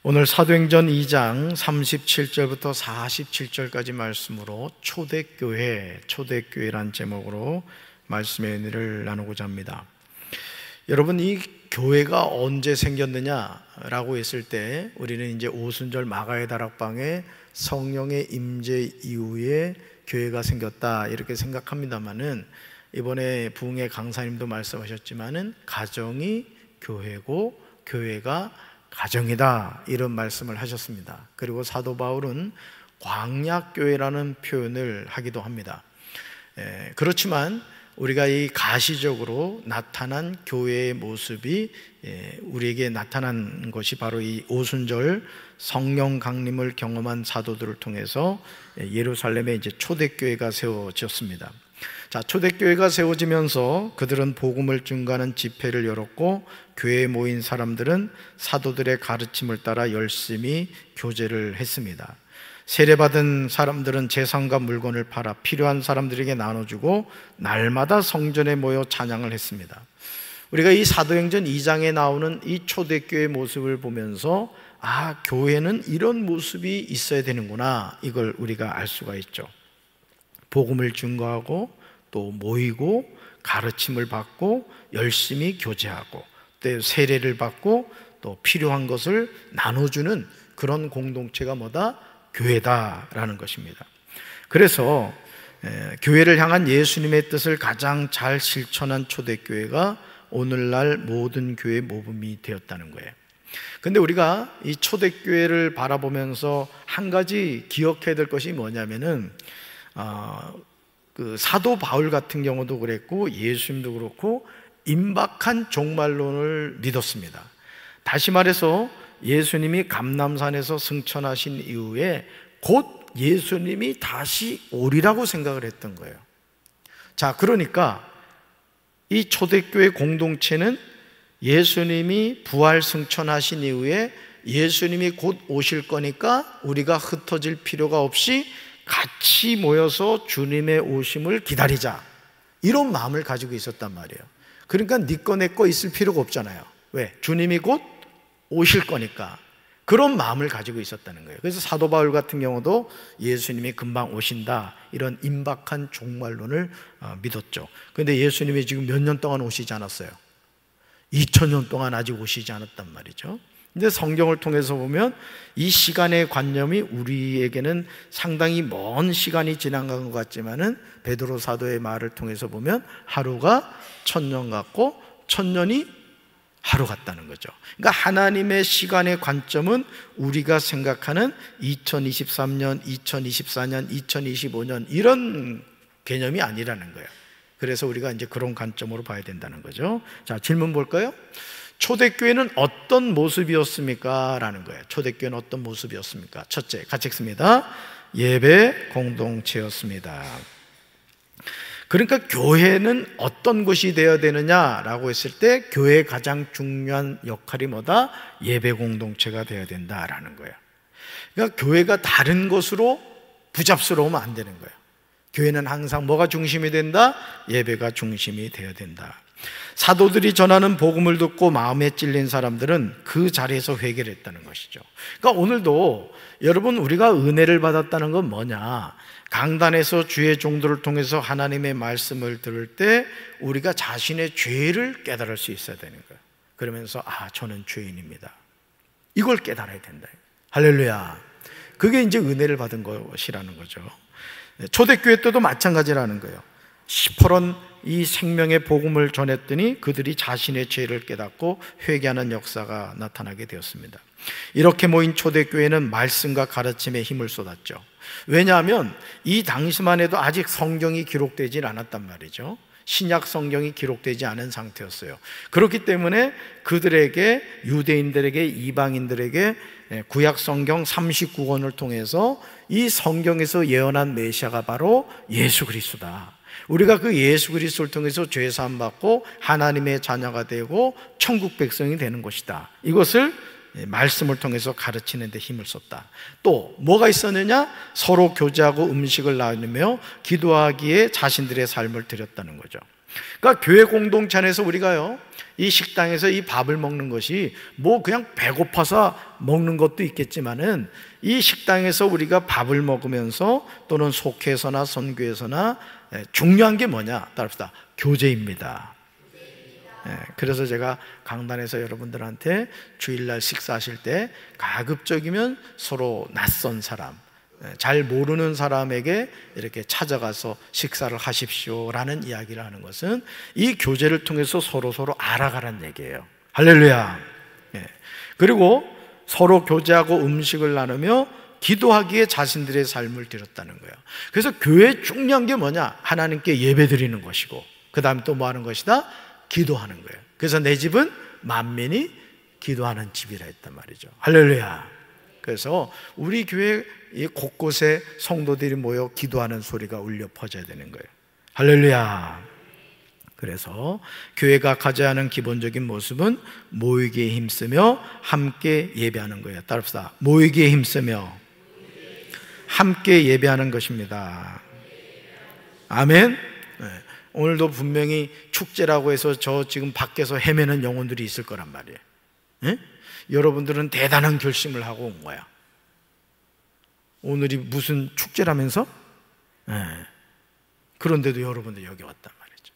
오늘 사도행전 2장 37절부터 47절까지 말씀으로 초대교회란 제목으로 말씀의 은혜를 나누고자 합니다. 여러분, 이 교회가 언제 생겼느냐라고 했을 때 우리는 이제 오순절 마가의 다락방에 성령의 임재 이후에 교회가 생겼다 이렇게 생각합니다만은, 이번에 부흥의 강사님도 말씀하셨지만은 가정이 교회고 교회가 가정이다 이런 말씀을 하셨습니다. 그리고 사도 바울은 광약교회라는 표현을 하기도 합니다. 그렇지만 우리가 이 가시적으로 나타난 교회의 모습이 우리에게 나타난 것이 바로 이 오순절 성령 강림을 경험한 사도들을 통해서 예루살렘에 이제 초대교회가 세워졌습니다. 자, 초대교회가 세워지면서 그들은 복음을 증거하는 집회를 열었고, 교회에 모인 사람들은 사도들의 가르침을 따라 열심히 교제를 했습니다. 세례받은 사람들은 재산과 물건을 팔아 필요한 사람들에게 나눠주고 날마다 성전에 모여 찬양을 했습니다. 우리가 이 사도행전 2장에 나오는 이 초대교회의 모습을 보면서 교회는 이런 모습이 있어야 되는구나, 이걸 우리가 알 수가 있죠. 복음을 증거하고 또 모이고 가르침을 받고 열심히 교제하고 또 세례를 받고 또 필요한 것을 나눠주는 그런 공동체가 뭐다? 교회다라는 것입니다. 그래서 교회를 향한 예수님의 뜻을 가장 잘 실천한 초대교회가 오늘날 모든 교회의 모범이 되었다는 거예요. 근데 우리가 이 초대교회를 바라보면서 한 가지 기억해야 될 것이 뭐냐면은 그 사도 바울 같은 경우도 그랬고 예수님도 그렇고 임박한 종말론을 믿었습니다. 다시 말해서 예수님이 감람산에서 승천하신 이후에 곧 예수님이 다시 오리라고 생각을 했던 거예요. 자, 그러니까 이 초대교회 공동체는 예수님이 부활 승천하신 이후에 예수님이 곧 오실 거니까 우리가 흩어질 필요가 없이 같이 모여서 주님의 오심을 기다리자, 이런 마음을 가지고 있었단 말이에요. 그러니까 네 거 내 거 있을 필요가 없잖아요. 왜? 주님이 곧 오실 거니까. 그런 마음을 가지고 있었다는 거예요. 그래서 사도 바울 같은 경우도 예수님이 금방 오신다, 이런 임박한 종말론을 믿었죠. 그런데 예수님이 지금 몇 년 동안 오시지 않았어요. 2000년 동안 아직 오시지 않았단 말이죠. 근데 성경을 통해서 보면 이 시간의 관념이 우리에게는 상당히 먼 시간이 지나간 것 같지만은 베드로 사도의 말을 통해서 보면 하루가 1000년 같고 1000년이 하루 같다는 거죠. 그러니까 하나님의 시간의 관점은 우리가 생각하는 2023년, 2024년, 2025년 이런 개념이 아니라는 거예요. 그래서 우리가 이제 그런 관점으로 봐야 된다는 거죠. 자, 질문 볼까요? 초대교회는 어떤 모습이었습니까? 라는 거예요. 초대교회는 어떤 모습이었습니까? 첫째, 같이 읽습니다. 예배 공동체였습니다. 그러니까 교회는 어떤 곳이 되어야 되느냐라고 했을 때 교회의 가장 중요한 역할이 뭐다? 예배 공동체가 되어야 된다라는 거예요. 그러니까 교회가 다른 것으로 부잡스러우면 안 되는 거예요. 교회는 항상 뭐가 중심이 된다? 예배가 중심이 되어야 된다. 사도들이 전하는 복음을 듣고 마음에 찔린 사람들은 그 자리에서 회개를 했다는 것이죠. 그러니까 오늘도 여러분, 우리가 은혜를 받았다는 건 뭐냐? 강단에서 주의 종들을 통해서 하나님의 말씀을 들을 때 우리가 자신의 죄를 깨달을 수 있어야 되는 거예요. 그러면서 저는 죄인입니다, 이걸 깨달아야 된다. 할렐루야. 그게 이제 은혜를 받은 것이라는 거죠. 초대교회 때도 마찬가지라는 거예요. 시퍼런 이 생명의 복음을 전했더니 그들이 자신의 죄를 깨닫고 회개하는 역사가 나타나게 되었습니다. 이렇게 모인 초대교회는 말씀과 가르침에 힘을 쏟았죠. 왜냐하면 이 당시만 해도 아직 성경이 기록되질 않았단 말이죠. 신약 성경이 기록되지 않은 상태였어요. 그렇기 때문에 그들에게, 유대인들에게, 이방인들에게 구약 성경 39권을 통해서 이 성경에서 예언한 메시아가 바로 예수 그리스도다. 우리가 그 예수 그리스도를 통해서 죄 사함 받고 하나님의 자녀가 되고 천국 백성이 되는 것이다. 이것을 말씀을 통해서 가르치는 데 힘을 썼다. 또 뭐가 있었느냐? 서로 교제하고 음식을 나누며 기도하기에 자신들의 삶을 드렸다는 거죠. 그러니까 교회 공동체 안에서 우리가요, 이 식당에서 이 밥을 먹는 것이 뭐 그냥 배고파서 먹는 것도 있겠지만은, 이 식당에서 우리가 밥을 먹으면서 또는 속회에서나 선교에서나 중요한 게 뭐냐? 따릅시다. 교제입니다. 그래서 제가 강단에서 여러분들한테 주일날 식사하실 때 가급적이면 서로 낯선 사람, 잘 모르는 사람에게 이렇게 찾아가서 식사를 하십시오라는 이야기를 하는 것은 이 교제를 통해서 서로 알아가라는 얘기예요. 할렐루야. 그리고 서로 교제하고 음식을 나누며 기도하기에 자신들의 삶을 드렸다는 거예요. 그래서 교회의 중요한 게 뭐냐? 하나님께 예배 드리는 것이고, 그 다음에 또 뭐 하는 것이다? 기도하는 거예요. 그래서 내 집은 만민이 기도하는 집이라 했단 말이죠. 할렐루야. 그래서 우리 교회 곳곳에 성도들이 모여 기도하는 소리가 울려 퍼져야 되는 거예요. 할렐루야. 그래서 교회가 가져야 하는 기본적인 모습은 모이기에 힘쓰며 함께 예배하는 거예요. 따릅시다. 모이기에 힘쓰며 함께 예배하는 것입니다. 아멘. 오늘도 분명히 축제라고 해서 저 지금 밖에서 헤매는 영혼들이 있을 거란 말이에요. 여러분들은 대단한 결심을 하고 온 거야. 오늘이 무슨 축제라면서? 그런데도 여러분들 여기 왔단 말이죠.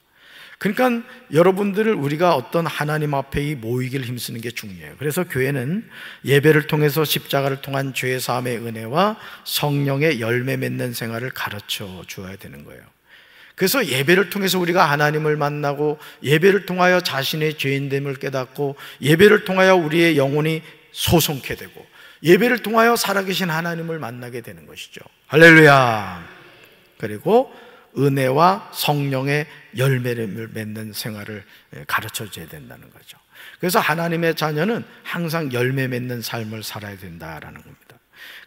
그러니까 여러분들을 우리가 어떤 하나님 앞에 모이기를 힘쓰는 게 중요해요. 그래서 교회는 예배를 통해서 십자가를 통한 죄 사함의 은혜와 성령의 열매 맺는 생활을 가르쳐 주어야 되는 거예요. 그래서 예배를 통해서 우리가 하나님을 만나고, 예배를 통하여 자신의 죄인됨을 깨닫고, 예배를 통하여 우리의 영혼이 소송케 되고, 예배를 통하여 살아계신 하나님을 만나게 되는 것이죠. 할렐루야. 그리고 은혜와 성령의 열매를 맺는 생활을 가르쳐 줘야 된다는 거죠. 그래서 하나님의 자녀는 항상 열매 맺는 삶을 살아야 된다라는 겁니다.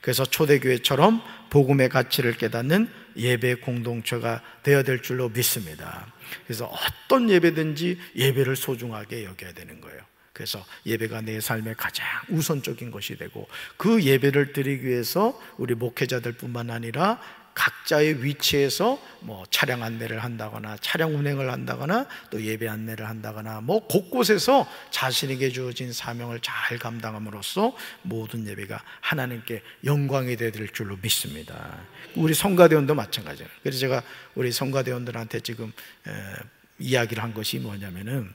그래서 초대교회처럼 복음의 가치를 깨닫는 예배 공동체가 되어야 될 줄로 믿습니다. 그래서 어떤 예배든지 예배를 소중하게 여겨야 되는 거예요. 그래서 예배가 내 삶의 가장 우선적인 것이 되고, 그 예배를 드리기 위해서 우리 목회자들 뿐만 아니라 각자의 위치에서 뭐 차량 안내를 한다거나 차량 운행을 한다거나 또 예배 안내를 한다거나 뭐 곳곳에서 자신에게 주어진 사명을 잘 감당함으로써 모든 예배가 하나님께 영광이 되어야 될 줄로 믿습니다. 우리 성가대원도 마찬가지예요. 그래서 제가 우리 성가대원들한테 지금 이야기를 한 것이 뭐냐면은,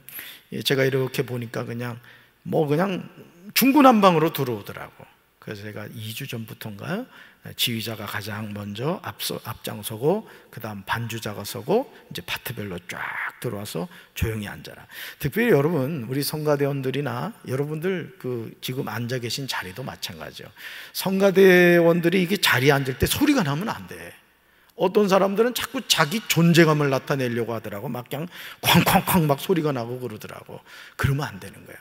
제가 이렇게 보니까 그냥 중구난방으로 들어오더라고. 그래서 제가 2주 전부터인가요? 지휘자가 가장 먼저 앞장서고, 그 다음 반주자가 서고, 이제 파트별로 쫙 들어와서 조용히 앉아라. 특별히 여러분, 우리 성가대원들이나 여러분들 지금 앉아 계신 자리도 마찬가지예요. 성가대원들이 이게 자리에 앉을 때 소리가 나면 안 돼. 어떤 사람들은 자꾸 자기 존재감을 나타내려고 하더라고. 막 그냥 쾅쾅쾅 막 소리가 나고 그러더라고. 그러면 안 되는 거예요.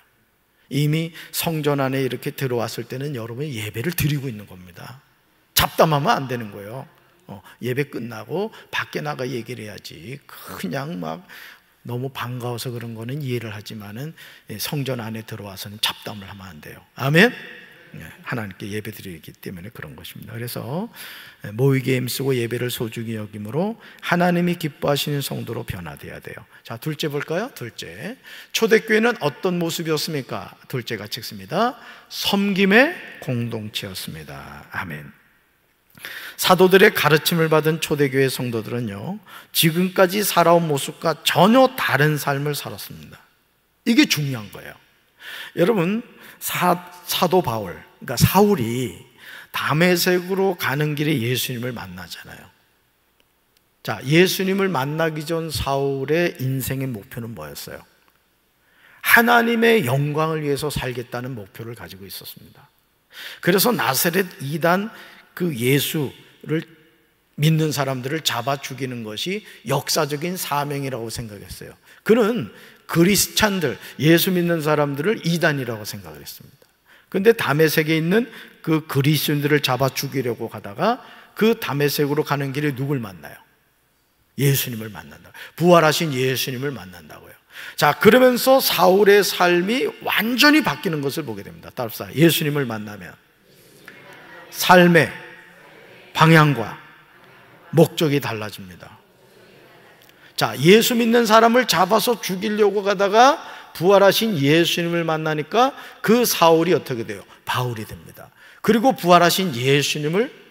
이미 성전 안에 이렇게 들어왔을 때는 여러분이 예배를 드리고 있는 겁니다. 잡담하면 안 되는 거예요. 예배 끝나고 밖에 나가 얘기를 해야지. 그냥 막 너무 반가워서 그런 거는 이해를 하지만은 성전 안에 들어와서는 잡담을 하면 안 돼요. 아멘? 하나님께 예배 드리기 때문에 그런 것입니다. 그래서 모이기에 힘쓰고 예배를 소중히 여김으로 하나님이 기뻐하시는 성도로 변화되어야 돼요. 자, 둘째 볼까요? 둘째, 초대교회는 어떤 모습이었습니까? 둘째가 찍습니다. 섬김의 공동체였습니다. 아멘. 사도들의 가르침을 받은 초대교회 성도들은요, 지금까지 살아온 모습과 전혀 다른 삶을 살았습니다. 이게 중요한 거예요. 여러분, 사도 바울, 그러니까 사울이 다메섹으로 가는 길에 예수님을 만나잖아요. 자, 예수님을 만나기 전 사울의 인생의 목표는 뭐였어요? 하나님의 영광을 위해서 살겠다는 목표를 가지고 있었습니다. 그래서 나사렛 이단 그 예수를 믿는 사람들을 잡아 죽이는 것이 역사적인 사명이라고 생각했어요. 그는 그리스찬들, 예수 믿는 사람들을 이단이라고 생각을 했습니다. 그런데 다메섹에 있는 그 그리스도인들을 잡아 죽이려고 가다가 그 다메섹으로 가는 길에 누굴 만나요? 예수님을 만난다. 부활하신 예수님을 만난다고요. 자, 그러면서 사울의 삶이 완전히 바뀌는 것을 보게 됩니다. 따라서 예수님을 만나면 삶의 방향과 목적이 달라집니다. 자, 예수 믿는 사람을 잡아서 죽이려고 가다가 부활하신 예수님을 만나니까 그 사울이 어떻게 돼요? 바울이 됩니다. 그리고 부활하신 예수님을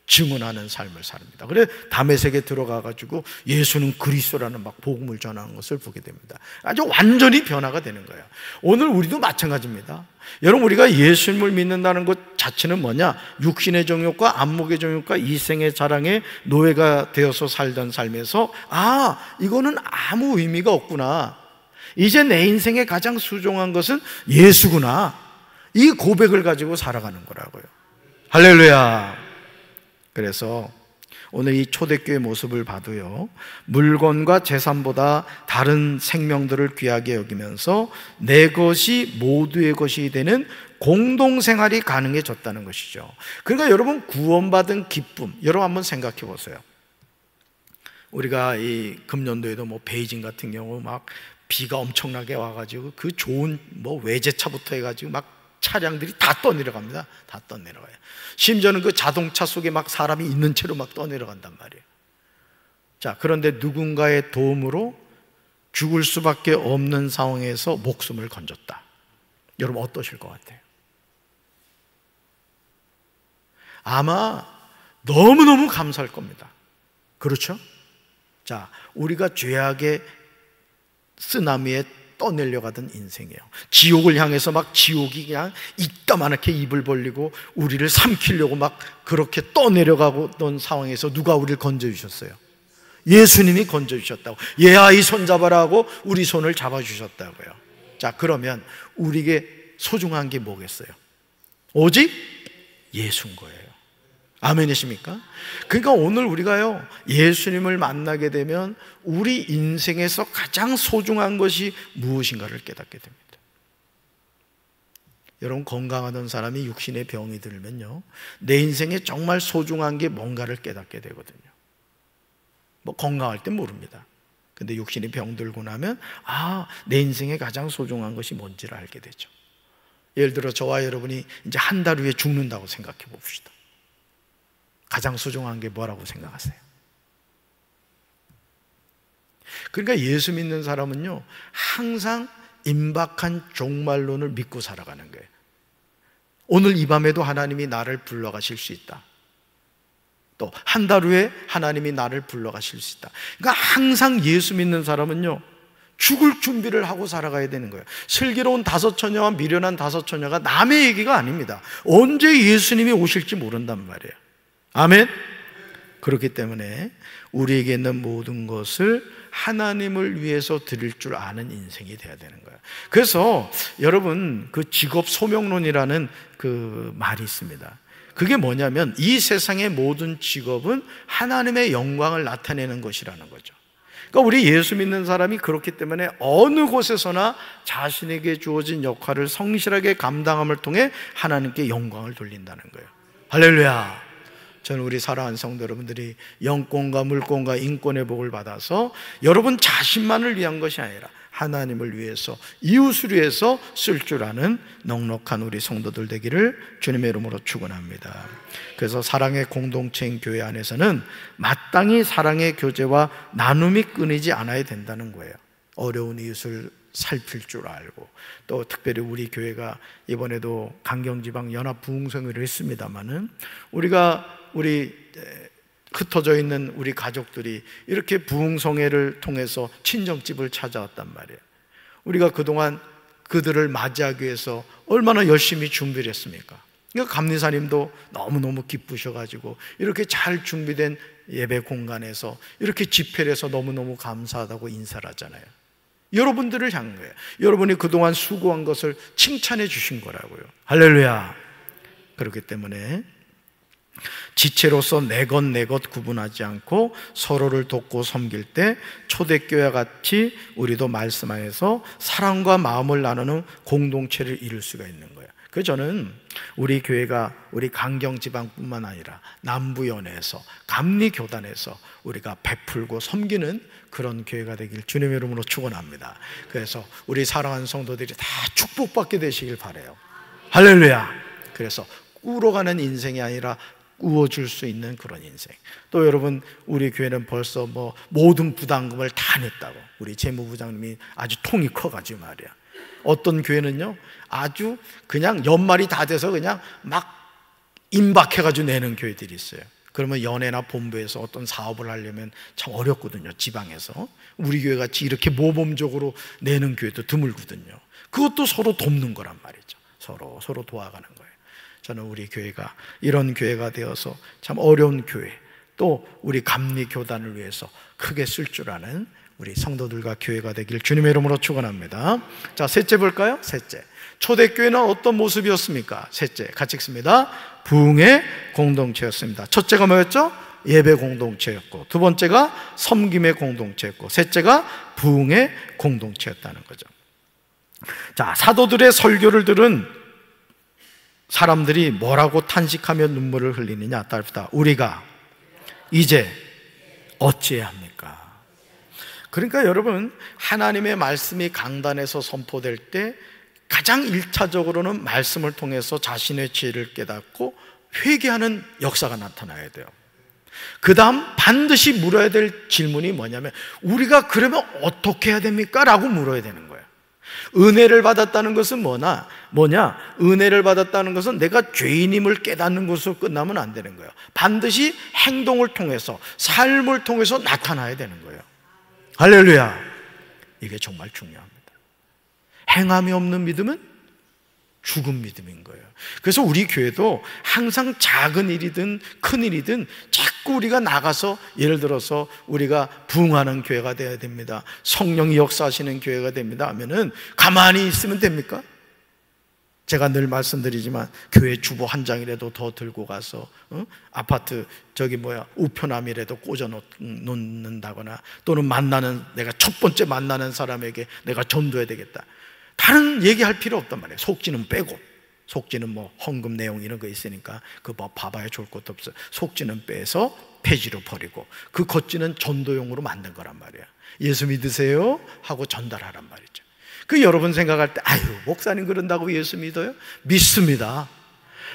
증언하는 삶을 삽니다. 그래 다메섹에 들어가가지고 예수는 그리스도라는 막 복음을 전하는 것을 보게 됩니다. 아주 완전히 변화가 되는 거예요. 오늘 우리도 마찬가지입니다. 여러분, 우리가 예수님을 믿는다는 것 자체는 뭐냐? 육신의 정욕과 안목의 정욕과 이생의 자랑에 노예가 되어서 살던 삶에서 이거는 아무 의미가 없구나, 이제 내 인생에 가장 소중한 것은 예수구나, 이 고백을 가지고 살아가는 거라고요. 할렐루야. 그래서 오늘 이 초대교회 모습을 봐도요, 물건과 재산보다 다른 생명들을 귀하게 여기면서 내 것이 모두의 것이 되는 공동생활이 가능해졌다는 것이죠. 그러니까 여러분, 구원받은 기쁨, 여러분 한번 생각해 보세요. 우리가 이 금년도에도 베이징 같은 경우 막 비가 엄청나게 와가지고 그 좋은 외제차부터 해가지고 막 차량들이 다 떠내려갑니다. 다 떠내려가요. 심지어는 그 자동차 속에 막 사람이 있는 채로 막 떠내려간단 말이에요. 자, 그런데 누군가의 도움으로 죽을 수밖에 없는 상황에서 목숨을 건졌다. 여러분 어떠실 것 같아요? 아마 너무너무 감사할 겁니다. 그렇죠? 자, 우리가 죄악의 쓰나미에 떠내려가던 인생이에요. 지옥을 향해서 막 지옥이 그냥 이따만하게 입을 벌리고 우리를 삼키려고 막 그렇게 떠내려가던 상황에서 누가 우리를 건져주셨어요? 예수님이 건져주셨다고. 얘야, 이 손 잡아라 하고 우리 손을 잡아주셨다고요. 자, 그러면 우리에게 소중한 게 뭐겠어요? 오직 예수인 거예요. 아멘이십니까? 그러니까 오늘 우리가요, 예수님을 만나게 되면 우리 인생에서 가장 소중한 것이 무엇인가를 깨닫게 됩니다. 여러분, 건강하던 사람이 육신의 병이 들면요, 내 인생에 정말 소중한 게 뭔가를 깨닫게 되거든요. 건강할 땐 모릅니다. 근데 육신이 병 들고 나면 내 인생에 가장 소중한 것이 뭔지를 알게 되죠. 예를 들어 저와 여러분이 이제 한 달 후에 죽는다고 생각해 봅시다. 가장 소중한 게 뭐라고 생각하세요? 그러니까 예수 믿는 사람은요, 항상 임박한 종말론을 믿고 살아가는 거예요. 오늘 이 밤에도 하나님이 나를 불러가실 수 있다. 또 한 달 후에 하나님이 나를 불러가실 수 있다. 그러니까 항상 예수 믿는 사람은요, 죽을 준비를 하고 살아가야 되는 거예요. 슬기로운 다섯 처녀와 미련한 다섯 처녀가 남의 얘기가 아닙니다. 언제 예수님이 오실지 모른단 말이에요. 아멘? 그렇기 때문에 우리에게 있는 모든 것을 하나님을 위해서 드릴 줄 아는 인생이 돼야 되는 거예요. 그래서 여러분, 그 직업 소명론이라는 그 말이 있습니다. 그게 뭐냐면 이 세상의 모든 직업은 하나님의 영광을 나타내는 것이라는 거죠. 그러니까 우리 예수 믿는 사람이 그렇기 때문에 어느 곳에서나 자신에게 주어진 역할을 성실하게 감당함을 통해 하나님께 영광을 돌린다는 거예요. 할렐루야. 저는 우리 사랑하는 성도 여러분들이 영권과 물권과 인권의 복을 받아서 여러분 자신만을 위한 것이 아니라 하나님을 위해서, 이웃을 위해서 쓸 줄 아는 넉넉한 우리 성도들 되기를 주님의 이름으로 축원합니다. 그래서 사랑의 공동체인 교회 안에서는 마땅히 사랑의 교제와 나눔이 끊이지 않아야 된다는 거예요. 어려운 이웃을 살필 줄 알고, 또 특별히 우리 교회가 이번에도 강경지방 연합 부흥성회를 했습니다마는 우리 흩어져 있는 우리 가족들이 이렇게 부흥성회를 통해서 친정집을 찾아왔단 말이에요. 우리가 그동안 그들을 맞이하기 위해서 얼마나 열심히 준비를 했습니까? 그러니까 감리사님도 너무너무 기쁘셔가지고 이렇게 잘 준비된 예배 공간에서 이렇게 집회를 해서 너무너무 감사하다고 인사를 하잖아요. 여러분들을 향한 거예요. 여러분이 그동안 수고한 것을 칭찬해 주신 거라고요. 할렐루야. 그렇기 때문에 지체로서 내 것 구분하지 않고 서로를 돕고 섬길 때 초대교회와 같이 우리도 말씀 안에서 사랑과 마음을 나누는 공동체를 이룰 수가 있는 거예요. 저는 우리 교회가 우리 강경지방뿐만 아니라 남부연에서 감리교단에서 우리가 베풀고 섬기는 그런 교회가 되길 주님의 이름으로 축원합니다. 그래서 우리 사랑하는 성도들이 다 축복받게 되시길 바라요. 할렐루야. 그래서 꾸러가는 인생이 아니라 꾸어줄 수 있는 그런 인생. 또 여러분, 우리 교회는 벌써 모든 부담금을 다 냈다고 우리 재무부장님이 아주 통이 커가지고 말이야. 어떤 교회는요 아주 그냥 연말이 다 돼서 그냥 막 임박해가지고 내는 교회들이 있어요. 그러면 연회나 본부에서 어떤 사업을 하려면 참 어렵거든요. 지방에서. 우리 교회 같이 이렇게 모범적으로 내는 교회도 드물거든요. 그것도 서로 돕는 거란 말이죠. 서로 도와가는 거예요. 저는 우리 교회가 이런 교회가 되어서 참 어려운 교회, 또 우리 감리교단을 위해서 크게 쓸 줄 아는 우리 성도들과 교회가 되길 주님의 이름으로 축원합니다. 자, 셋째 볼까요? 셋째, 초대교회는 어떤 모습이었습니까? 셋째, 같이 읽습니다. 부흥의 공동체였습니다. 첫째가 뭐였죠? 예배 공동체였고, 두 번째가 섬김의 공동체였고, 셋째가 부흥의 공동체였다는 거죠. 자, 사도들의 설교를 들은 사람들이 뭐라고 탄식하며 눈물을 흘리느냐? 따릅니다. 우리가 이제 어찌해야 합니까? 그러니까 여러분, 하나님의 말씀이 강단에서 선포될 때 가장 1차적으로는 말씀을 통해서 자신의 죄를 깨닫고 회개하는 역사가 나타나야 돼요. 그 다음 반드시 물어야 될 질문이 뭐냐면, 우리가 그러면 어떻게 해야 됩니까? 라고 물어야 되는 거예요. 은혜를 받았다는 것은 뭐냐? 은혜를 받았다는 것은 내가 죄인임을 깨닫는 것으로 끝나면 안 되는 거예요. 반드시 행동을 통해서, 삶을 통해서 나타나야 되는 거예요. 할렐루야. 이게 정말 중요합니다. 행함이 없는 믿음은 죽은 믿음인 거예요. 그래서 우리 교회도 항상 작은 일이든 큰 일이든 자꾸 우리가 나가서, 예를 들어서 우리가 부흥하는 교회가 되어야 됩니다, 성령이 역사하시는 교회가 됩니다 하면은 가만히 있으면 됩니까? 제가 늘 말씀드리지만 교회 주보 한 장이라도 더 들고 가서 아파트 우편함이라도 꽂아 놓는다거나, 또는 내가 첫 번째 만나는 사람에게 내가 전도해야 되겠다, 다른 얘기할 필요 없단 말이에요. 속지는 빼고. 속지는 헌금 내용 이런 거 있으니까 그거 봐봐야 좋을 것도 없어요. 속지는 빼서 폐지로 버리고, 그 겉지는 전도용으로 만든 거란 말이에요. 예수 믿으세요? 하고 전달하란 말이죠. 여러분 생각할 때, 목사님 그런다고 예수 믿어요? 믿습니다.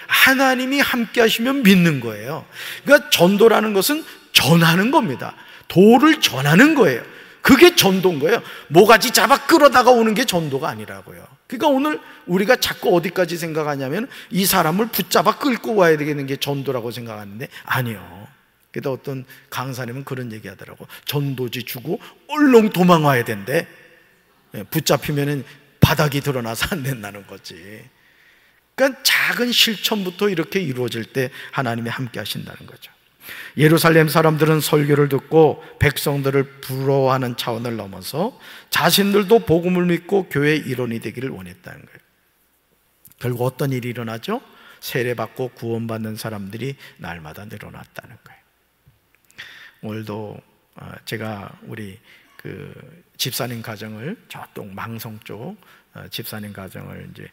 하나님이 함께 하시면 믿는 거예요. 그러니까 전도라는 것은 전하는 겁니다. 도를 전하는 거예요. 그게 전도인 거예요. 모가지 잡아 끌어다가 오는 게 전도가 아니라고요. 그러니까 오늘 우리가 자꾸 어디까지 생각하냐면, 이 사람을 붙잡아 끌고 와야 되는 게 전도라고 생각하는데 아니요. 그래도 어떤 강사님은 그런 얘기 하더라고. 전도지 주고 얼렁 도망와야 된대. 붙잡히면은 바닥이 드러나서 안 된다는 거지. 그러니까 작은 실천부터 이렇게 이루어질 때 하나님이 함께 하신다는 거죠. 예루살렘 사람들은 설교를 듣고 백성들을 부러워하는 차원을 넘어서 자신들도 복음을 믿고 교회의 일원이 되기를 원했다는 거예요. 결국 어떤 일이 일어나죠? 세례받고 구원받는 사람들이 날마다 늘어났다는 거예요. 오늘도 제가 우리 집사님 가정을, 저쪽 망성 쪽 집사님 가정을 이제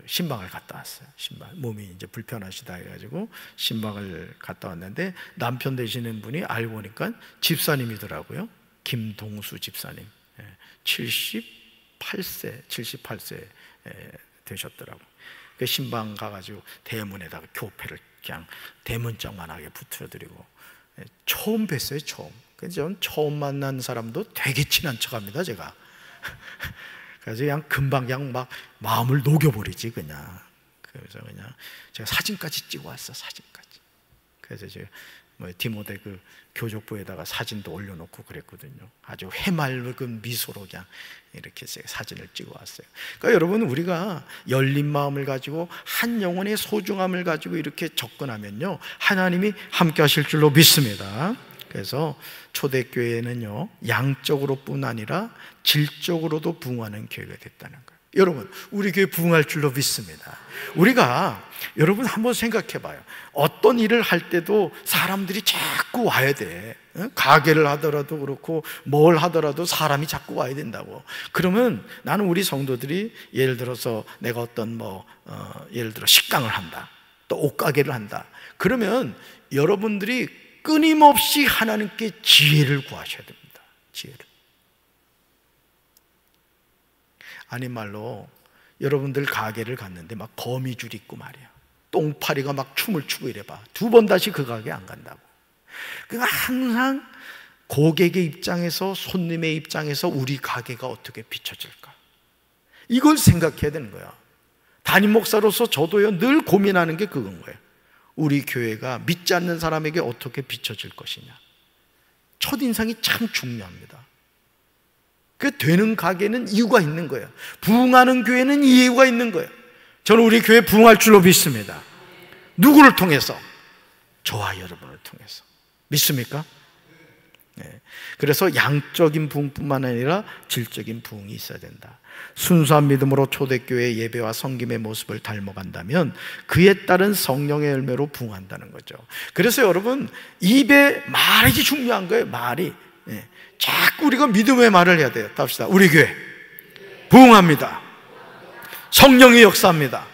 신방을 갔다 왔어요. 몸이 이제 불편하시다 해가지고 신방을 갔다 왔는데, 남편 되시는 분이 알고 보니까 집사님이더라고요. 김동수 집사님. 78세 되셨더라고요. 그 신방 가가지고 대문에다가 교패를 그냥 대문짝만하게 붙여드리고, 처음 뵀어요. 처음. 그래서 전 처음 만난 사람도 되게 친한 척합니다, 제가. 그래서 그냥 금방 막 마음을 녹여버리지 그냥. 그래서 그냥 제가 사진까지 찍어 왔어, 사진까지. 그래서 제가 디모데 교족부에다가 사진도 올려놓고 그랬거든요. 아주 해맑은 미소로 그냥 이렇게 사진을 찍어 왔어요. 그러니까 여러분, 우리가 열린 마음을 가지고 한 영혼의 소중함을 가지고 이렇게 접근하면요, 하나님이 함께 하실 줄로 믿습니다. 그래서 초대교회는요, 양적으로뿐 아니라 질적으로도 부흥하는 교회가 됐다는 거예요. 여러분, 우리 교회 부흥할 줄로 믿습니다. 우리가, 여러분 한번 생각해 봐요. 어떤 일을 할 때도 사람들이 자꾸 와야 돼. 가게를 하더라도 그렇고 뭘 하더라도 사람이 자꾸 와야 된다고. 그러면 나는 우리 성도들이 예를 들어서 내가 어떤 예를 들어 식당을 한다, 또 옷가게를 한다. 그러면 여러분들이 끊임없이 하나님께 지혜를 구하셔야 됩니다. 지혜를. 아닌 말로 여러분들 가게를 갔는데 막 거미줄 있고 말이야, 똥파리가 막 춤을 추고 이래봐. 2번 다시 그 가게 안 간다고. 그러니까 항상 고객의 입장에서, 손님의 입장에서 우리 가게가 어떻게 비춰질까, 이걸 생각해야 되는 거야. 담임 목사로서 저도요, 늘 고민하는 게 그건 거예요. 우리 교회가 믿지 않는 사람에게 어떻게 비춰질 것이냐. 첫인상이 참 중요합니다. 그 되는 가게는 이유가 있는 거예요. 부흥하는 교회는 이유가 있는 거예요. 저는 우리 교회 부흥할 줄로 믿습니다. 누구를 통해서? 저와 여러분을 통해서. 믿습니까? 네. 그래서 양적인 부흥뿐만 아니라 질적인 부흥이 있어야 된다. 순수한 믿음으로 초대교회의 예배와 섬김의 모습을 닮아간다면 그에 따른 성령의 열매로 부흥한다는 거죠. 그래서 여러분, 입에 말이 중요한 거예요. 말이. 네. 자꾸 우리가 믿음의 말을 해야 돼요. 답시다. 우리 교회 부흥합니다. 성령이 역사합니다.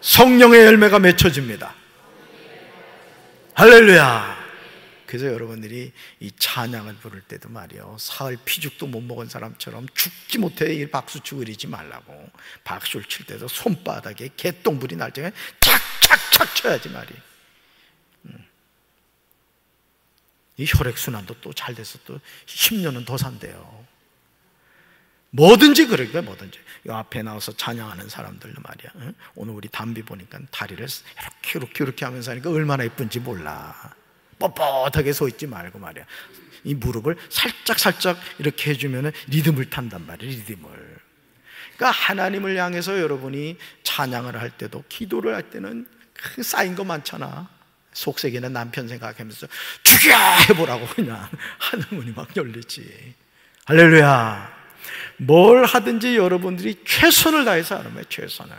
성령의 열매가 맺혀집니다. 할렐루야. 그래서 여러분들이 이 찬양을 부를 때도 말이요, 사흘 피죽도 못 먹은 사람처럼 죽지 못해 박수 치고 이러지 말라고. 박수를 칠 때도 손바닥에 개똥불이 날 때에 착착착 쳐야지 말이. 이 혈액순환도 또 잘 돼서 또 10년은 더 산대요. 뭐든지 그럴 거야, 뭐든지. 이 앞에 나와서 찬양하는 사람들도 말이야, 오늘 우리 담비 보니까 다리를 이렇게 하면서 하니까 얼마나 예쁜지 몰라. 뻣뻣하게 서 있지 말고 말이야, 이 무릎을 살짝 이렇게 해주면 리듬을 탄단 말이야, 리듬을. 그러니까 하나님을 향해서 여러분이 찬양을 할 때도, 기도를 할 때는 쌓인 거 많잖아. 속색이나 남편 생각하면서 죽여 해보라고 그냥 하는 문이 막 열리지. 할렐루야. 뭘 하든지 여러분들이 최선을 다해서 하는 거예요. 최선을.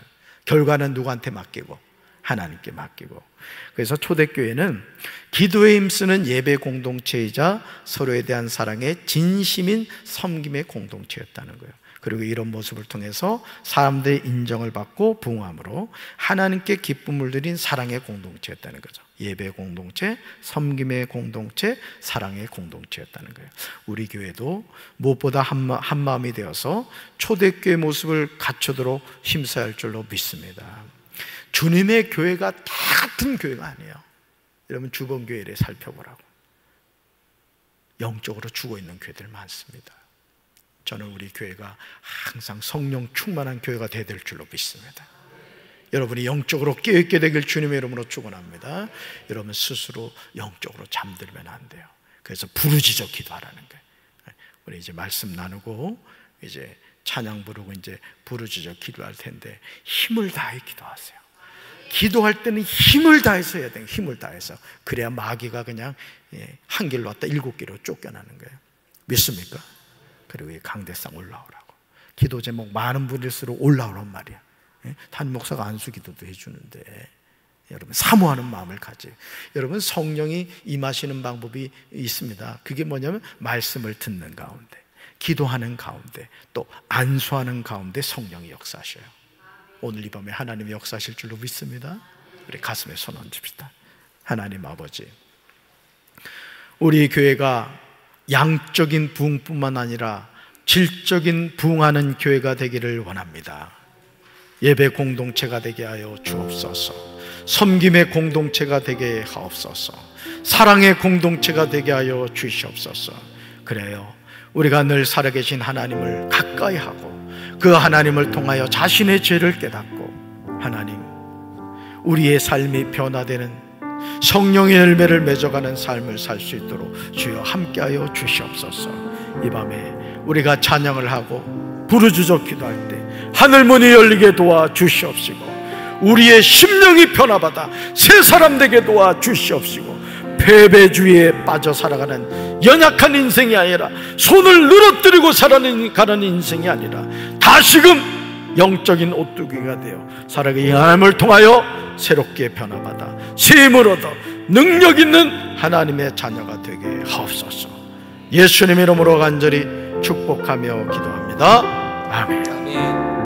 결과는 누구한테 맡기고? 하나님께 맡기고. 그래서 초대교회는 기도에 힘쓰는 예배 공동체이자 서로에 대한 사랑의 진심인 섬김의 공동체였다는 거예요. 그리고 이런 모습을 통해서 사람들의 인정을 받고 부흥함으로 하나님께 기쁨을 드린 사랑의 공동체였다는 거죠. 예배 공동체, 섬김의 공동체, 사랑의 공동체였다는 거예요. 우리 교회도 무엇보다 한 마음이 되어서 초대교회 모습을 갖추도록 힘써야 할 줄로 믿습니다. 주님의 교회가 다 같은 교회가 아니에요. 여러분, 주변교회를 살펴보라고. 영적으로 죽어있는 교회들 많습니다. 저는 우리 교회가 항상 성령 충만한 교회가 되어야 될 줄로 믿습니다. 여러분이 영적으로 깨어있게 되길 주님의 이름으로 축원합니다. 여러분 스스로 영적으로 잠들면 안 돼요. 그래서 부르짖어 기도하라는 거예요. 우리 이제 말씀 나누고 이제 찬양 부르고 이제 부르짖어 기도할 텐데, 힘을 다해 기도하세요. 기도할 때는 힘을 다해서 해야 돼요. 힘을 다해서. 그래야 마귀가 그냥 한 길로 왔다 7길로 쫓겨나는 거예요. 믿습니까? 그리고 이 강대상 올라오라고. 기도 제목 많은 분일수록 올라오란 말이야. 담임 목사가 안수 기도도 해주는데, 여러분 사모하는 마음을 가지. 여러분, 성령이 임하시는 방법이 있습니다. 그게 뭐냐면 말씀을 듣는 가운데, 기도하는 가운데, 또 안수하는 가운데 성령이 역사하셔요. 오늘 이 밤에 하나님이 역사하실 줄로 믿습니다. 우리 가슴에 손 얹읍시다. 하나님 아버지, 우리 교회가 양적인 부흥뿐만 아니라 질적인 부흥하는 교회가 되기를 원합니다. 예배 공동체가 되게 하여 주옵소서. 섬김의 공동체가 되게 하옵소서. 사랑의 공동체가 되게 하여 주시옵소서. 그래요, 우리가 늘 살아계신 하나님을 가까이 하고 그 하나님을 통하여 자신의 죄를 깨닫고, 하나님, 우리의 삶이 변화되는 성령의 열매를 맺어가는 삶을 살 수 있도록 주여 함께하여 주시옵소서. 이 밤에 우리가 찬양을 하고 부르짖어 기도할 때 하늘문이 열리게 도와주시옵시고, 우리의 심령이 변화받아 새 사람 되게 도와주시옵시고, 패배주의에 빠져 살아가는 연약한 인생이 아니라 손을 늘어뜨리고 살아가는 인생이 아니라 다시금 영적인 오뚜기가 되어 살아가는 영함을 통하여 새롭게 변화받아 힘을 얻어 능력 있는 하나님의 자녀가 되게 하옵소서. 예수님의 이름으로 간절히 축복하며 기도합니다. 아멘.